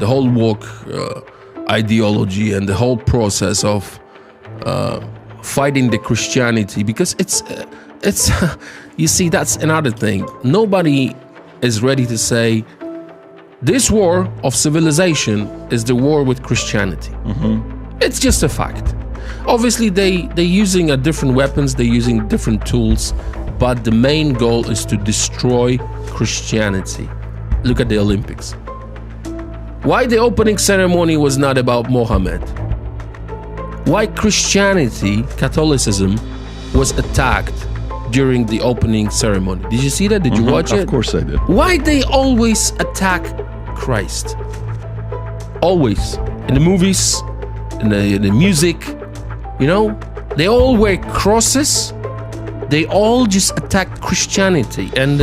the whole woke ideology and the whole process of fighting the Christianity, because it's you see, that's another thing. Nobody is ready to say this war of civilization is the war with Christianity. It's just a fact. Obviously, they're using different weapons, they're using different tools, but the main goal is to destroy Christianity. Look at the Olympics. Why the opening ceremony was not about Mohammed? Why Christianity, Catholicism, was attacked during the opening ceremony? Did you see that? Did you watch it? Of course I did. Why they always attack Christ? Always. In the movies, in the music, you know, they all wear crosses. They all just attack Christianity. And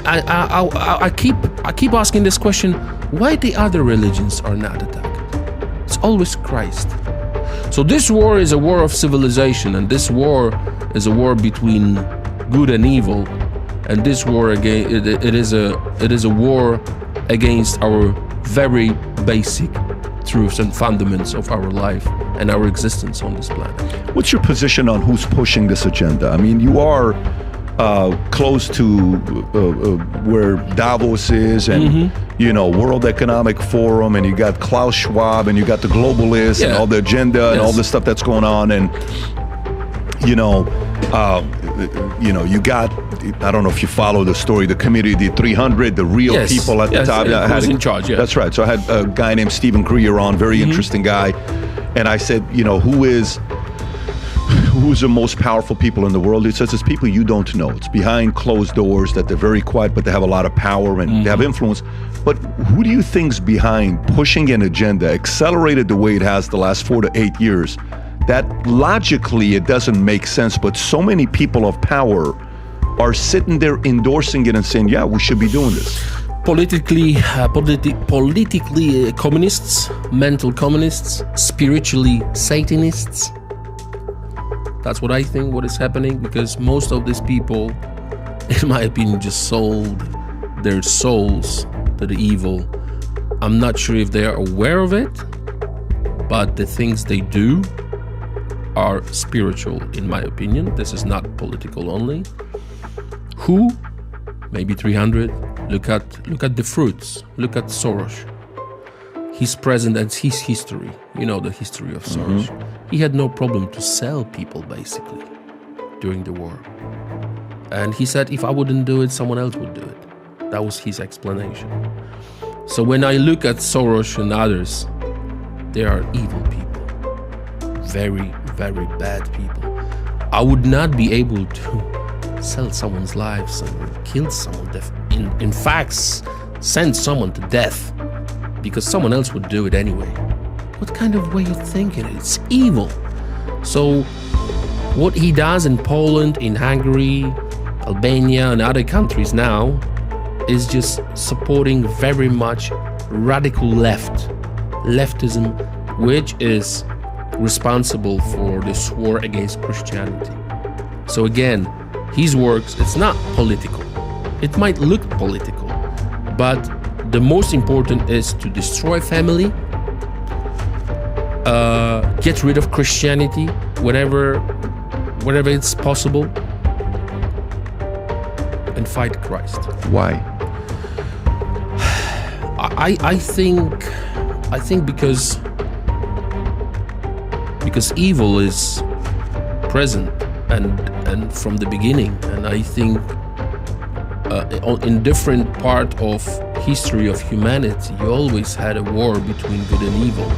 I keep asking this question: why the other religions are not attacked? It's always Christ. So this war is a war of civilization, and this war is a war between good and evil, and this war again it is a war against our very basic truths and fundamentals of our life and our existence on this planet. What's your position on who's pushing this agenda? I mean, you are close to where Davos is, and you know, World Economic Forum, and you got Klaus Schwab, and you got the globalists, and all the agenda and all the stuff that's going on, and you know, you got, I don't know if you follow the story, the committee, the 300, the real people at the top. Who's in charge? Yeah. That's right. So I had a guy named Stephen Greer on, very interesting guy, and I said, you know, who's the most powerful people in the world? He says it's people you don't know. It's behind closed doors, that they're very quiet, but they have a lot of power and they have influence. But who do you think's behind pushing an agenda, accelerated the way it has the last 4 to 8 years, that logically it doesn't make sense, but so many people of power are sitting there endorsing it and saying, yeah, we should be doing this? Politically communists, mental communists, spiritually Satanists. That's what I think what is happening, because most of these people, in my opinion, just sold their souls to the evil. I'm not sure if they are aware of it, but the things they do are spiritual, in my opinion. This is not political only. Who? Maybe 300. Look at the fruits. Look at Soros. His present and his history. You know the history of Soros. He had no problem to sell people, basically, during the war. And he said, if I wouldn't do it, someone else would do it. That was his explanation. So when I look at Soros and others, they are evil people. Very, very bad people. I would not be able to sell someone's life and kill someone. In fact, send someone to death, because someone else would do it anyway. What kind of way of thinking? It's evil. So what he does in Poland, in Hungary, Albania, and other countries now is just supporting very much radical leftism, which is responsible for this war against Christianity. So again, his works, it's not political. It might look political, but the most important is to destroy family, get rid of Christianity, wherever it's possible, and fight Christ. Why? I think because evil is present and from the beginning, and I think in different part of history of humanity, you always had a war between good and evil.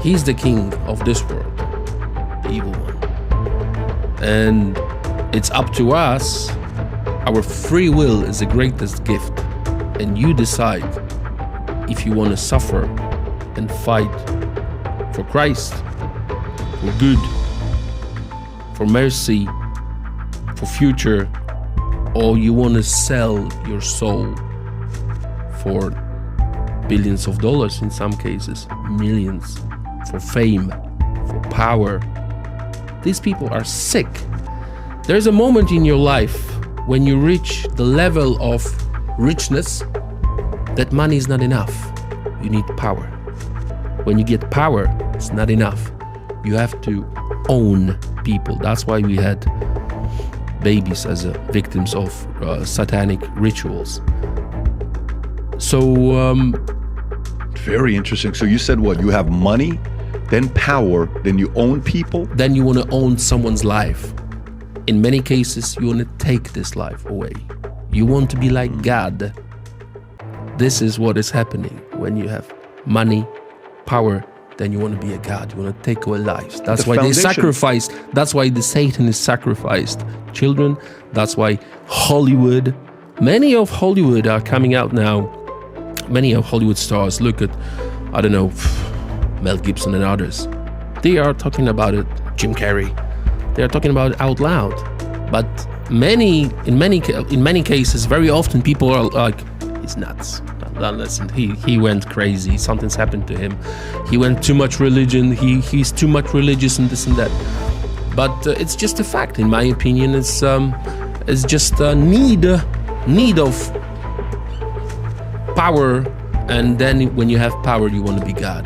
He's the king of this world, the evil one. And it's up to us. Our free will is the greatest gift. And you decide if you want to suffer and fight for Christ, for good, for mercy, for future, or you want to sell your soul for billions of dollars, in some cases, millions, for fame, for power. These people are sick. There's a moment in your life when you reach the level of richness that money is not enough. You need power. When you get power, it's not enough. You have to own people. That's why we had babies as victims of satanic rituals. So very interesting. So you said what? You have money, then power, then you own people? Then you want to own someone's life. In many cases, you want to take this life away. You want to be like God. This is what is happening when you have money, power, then you want to be a god. You want to take away lives. That's why they sacrifice. That's why the Satanists sacrificed children. That's why Hollywood, many of Hollywood are coming out now. Many of Hollywood stars, look at, I don't know, Mel Gibson and others. They are talking about it. Jim Carrey. They are talking about it out loud. But in many cases, very often people are like, he's nuts. Listen, he went crazy. Something's happened to him. He went too much religion. He's too much religious and this and that. But it's just a fact, in my opinion. It's just a need of power, and then when you have power, you want to be God.